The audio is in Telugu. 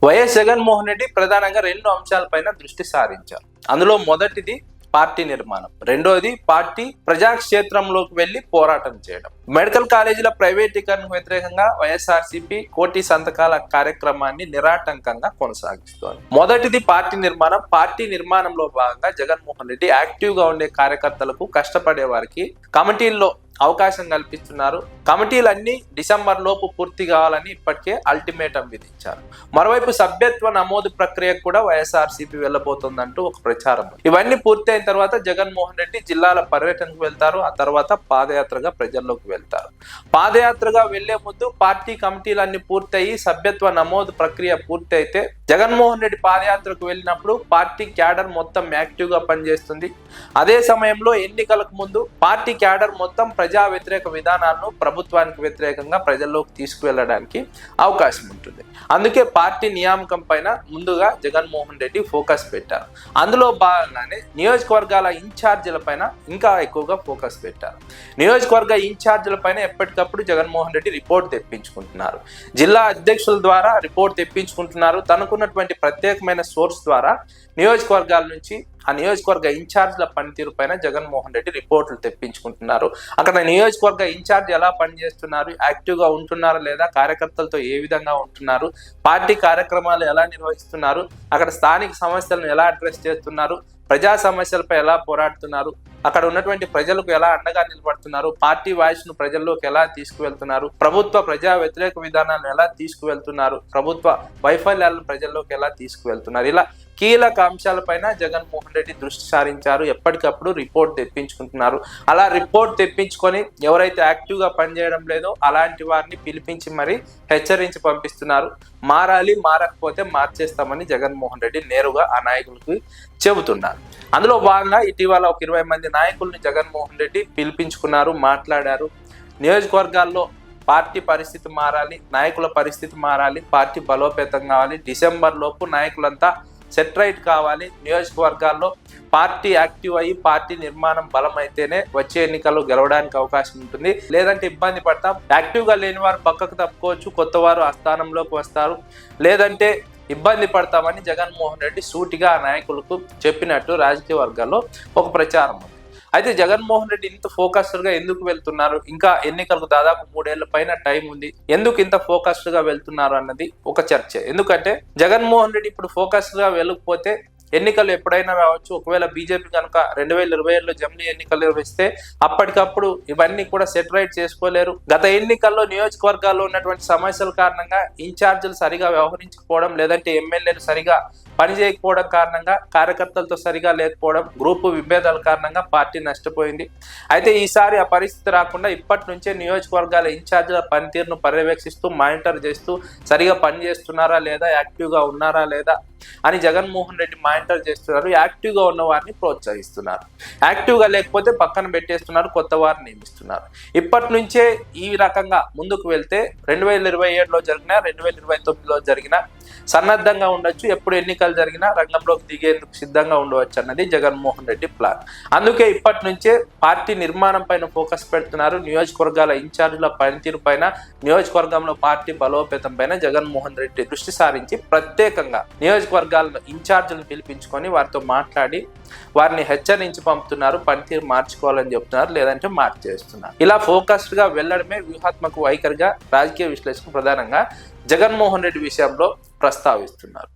వైఎస్ జగన్మోహన్ రెడ్డి ప్రధానంగా రెండు అంశాలపైన దృష్టి సారించారు. అందులో మొదటిది పార్టీ నిర్మాణం, రెండోది పార్టీ ప్రజాక్షేత్రంలోకి వెళ్లి పోరాటం చేయడం. మెడికల్ కాలేజీల ప్రైవేటీకరణకు వ్యతిరేకంగా వైఎస్ఆర్సీపీ కోటి సంతకాల కార్యక్రమాన్ని నిరాటంకంగా కొనసాగిస్తోంది. మొదటిది పార్టీ నిర్మాణం. పార్టీ నిర్మాణంలో భాగంగా జగన్మోహన్ రెడ్డి యాక్టివ్ గా ఉండే కార్యకర్తలకు, కష్టపడే వారికి కమిటీల్లో అవకాశం కల్పిస్తున్నారు. కమిటీలన్నీ డిసెంబర్ లోపు పూర్తి కావాలని ఇప్పటికే అల్టిమేటం విధించారు. మరోవైపు సభ్యత్వ నమోదు ప్రక్రియకు కూడా వైఎస్ఆర్సీపీ వెళ్లబోతోందంటూ ఒక ప్రచారం. ఇవన్నీ పూర్తయిన తర్వాత జగన్మోహన్ రెడ్డి జిల్లాల పర్యటనకు వెళ్తారు. ఆ తర్వాత పాదయాత్రగా ప్రజల్లోకి వెళ్తారు. పాదయాత్రగా వెళ్లే ముందు పార్టీ కమిటీలన్నీ పూర్తయి సభ్యత్వ నమోదు ప్రక్రియ పూర్తి అయితే జగన్మోహన్ రెడ్డి పాదయాత్రకు వెళ్ళినప్పుడు పార్టీ క్యాడర్ మొత్తం యాక్టివ్ గా పనిచేస్తుంది. అదే సమయంలో ఎన్నికలకు ముందు పార్టీ క్యాడర్ మొత్తం ప్రజా వ్యతిరేక విధానాలను ప్రభుత్వానికి వ్యతిరేకంగా ప్రజల్లోకి తీసుకువెళ్ళడానికి అవకాశం ఉంటుంది. అందుకే పార్టీ నియామకం పైన ముందుగా జగన్మోహన్ రెడ్డి ఫోకస్ పెట్టారు. అందులో భాగంగానే నియోజకవర్గాల ఇన్ఛార్జీల పైన ఇంకా ఎక్కువగా ఫోకస్ పెట్టారు. నియోజకవర్గ ఇన్ఛార్జీల పైన ఎప్పటికప్పుడు జగన్మోహన్ రెడ్డి రిపోర్ట్ తెప్పించుకుంటున్నారు. జిల్లా అధ్యక్షుల ద్వారా రిపోర్ట్ తెప్పించుకుంటున్నారు. తనకున్నటువంటి ప్రత్యేకమైన సోర్స్ ద్వారా నియోజకవర్గాల నుంచి ఆ నియోజకవర్గ ఇన్ఛార్జ్ల పనితీరు పైన జగన్మోహన్ రెడ్డి రిపోర్టులు తెప్పించుకుంటున్నారు. అక్కడ నియోజకవర్గ ఇన్ఛార్జ్ ఎలా పనిచేస్తున్నారు, యాక్టివ్ గా ఉంటున్నారా లేదా, కార్యకర్తలతో ఏ విధంగా ఉంటున్నారు, పార్టీ కార్యక్రమాలు ఎలా నిర్వహిస్తున్నారు, అక్కడ స్థానిక సమస్యలను ఎలా అడ్రస్ చేస్తున్నారు, ప్రజా సమస్యలపై ఎలా పోరాడుతున్నారు, అక్కడ ఉన్నటువంటి ప్రజలకు ఎలా అండగా నిలబడుతున్నారు, పార్టీ వాయిస్ ను ప్రజల్లోకి ఎలా తీసుకువెళ్తున్నారు, ప్రభుత్వ ప్రజా వ్యతిరేక విధానాలను ఎలా తీసుకువెళ్తున్నారు, ప్రభుత్వ వైఫల్యాలను ప్రజల్లోకి ఎలా తీసుకువెళ్తున్నారు, ఇలా కీలక అంశాలపైన జగన్మోహన్ రెడ్డి దృష్టి సారించారు. ఎప్పటికప్పుడు రిపోర్ట్ తెప్పించుకుంటున్నారు. అలా రిపోర్ట్ తెప్పించుకొని ఎవరైతే యాక్టివ్ గా పనిచేయడం లేదో అలాంటి వారిని పిలిపించి మరీ హెచ్చరించి పంపిస్తున్నారు. మారాలి, మారకపోతే మార్చేస్తామని జగన్మోహన్ రెడ్డి నేరుగా ఆ నాయకులకు చెబుతున్నారు. అందులో భాగంగా ఇటీవల ఒక 20 మంది నాయకుల్ని జగన్మోహన్ రెడ్డి పిలిపించుకున్నారు, మాట్లాడారు. నియోజకవర్గాల్లో పార్టీ పరిస్థితి మారాలి, నాయకుల పరిస్థితి మారాలి, పార్టీ బలోపేతం కావాలి, డిసెంబర్ లోపు నాయకులంతా సెటరైట్ కావాలి, నియోజకవర్గాల్లో పార్టీ యాక్టివ్ అయ్యి పార్టీ నిర్మాణం బలం అయితేనే వచ్చే ఎన్నికల్లో గెలవడానికి అవకాశం ఉంటుంది, లేదంటే ఇబ్బంది పడతాం, యాక్టివ్ గా లేని వారు పక్కకు తప్పుకోవచ్చు, కొత్త వారు ఆ స్థానంలోకి వస్తారు, లేదంటే ఇబ్బంది పడతామని జగన్మోహన్ రెడ్డి సూటిగా ఆ నాయకులకు చెప్పినట్టు రాజకీయ వర్గాల్లో ఒక ప్రచారం ఉంది. అయితే జగన్మోహన్ రెడ్డి ఇంత ఫోకస్డ్ గా ఎందుకు వెళ్తున్నారు, ఇంకా ఎన్నికలకు దాదాపు 3 ఏళ్ల పైన టైం ఉంది, ఎందుకు ఇంత ఫోకస్డ్ గా వెళ్తున్నారు అన్నది ఒక చర్చ. ఎందుకంటే జగన్మోహన్ రెడ్డి ఇప్పుడు ఫోకస్డ్ గా వెళ్ళకపోతే ఎన్నికలు ఎప్పుడైనా రావచ్చు. ఒకవేళ బీజేపీ కనుక 2027లో జమిలీ ఎన్నికలు నిర్వహిస్తే అప్పటికప్పుడు ఇవన్నీ కూడా సెటరైట్ చేసుకోలేరు. గత ఎన్నికల్లో నియోజకవర్గాల్లో ఉన్నటువంటి సమస్యల కారణంగా ఇన్ఛార్జీలు సరిగా వ్యవహరించకపోవడం, లేదంటే ఎమ్మెల్యేలు సరిగా పనిచేయకపోవడం కారణంగా, కార్యకర్తలతో సరిగా లేకపోవడం, గ్రూపు విభేదాల కారణంగా పార్టీ నష్టపోయింది. అయితే ఈసారి ఆ పరిస్థితి రాకుండా ఇప్పటి నుంచే నియోజకవర్గాల ఇన్ఛార్జీల పనితీరును పర్యవేక్షిస్తూ, మానిటర్ చేస్తూ, సరిగా పనిచేస్తున్నారా లేదా, యాక్టివ్ గా ఉన్నారా లేదా అని జగన్మోహన్ రెడ్డి మానిటర్ చేస్తున్నారు. యాక్టివ్ గా ఉన్న వారిని ప్రోత్సహిస్తున్నారు, యాక్టివ్ గా లేకపోతే పక్కన పెట్టేస్తున్నారు, కొత్త వారిని నియమిస్తున్నారు. ఇప్పటి నుంచే ఈ రకంగా ముందుకు వెళ్తే 2027లో జరిగిన, 2029లో జరిగిన సన్నద్ధంగా ఉండొచ్చు, ఎప్పుడు ఎన్నికలు జరిగినా రంగంలోకి దిగేందుకు సిద్ధంగా ఉండవచ్చు అన్నది జగన్మోహన్ రెడ్డి ప్లాన్. అందుకే ఇప్పటి నుంచే పార్టీ నిర్మాణం పైన ఫోకస్ పెడుతున్నారు. నియోజకవర్గాల ఇన్ఛార్జీల పనితీరు పైన, నియోజకవర్గంలో పార్టీ బలోపేతం పైన జగన్మోహన్ రెడ్డి దృష్టి సారించి ప్రత్యేకంగా నియోజకవర్గాల ఇన్ఛార్జీలను పిలిపించుకొని వారితో మాట్లాడి వారిని హెచ్చరించి పంపుతున్నారు. పనితీరు మార్చుకోవాలని చెప్తున్నారు, లేదంటే మార్చేస్తున్నారు. ఇలా ఫోకస్డ్ గా వెళ్లడమే వ్యూహాత్మక వైఖరిగా రాజకీయ విశ్లేషకులు ప్రధానంగా జగన్మోహన్ రెడ్డి విషయంలో ప్రస్తావిస్తున్నారు.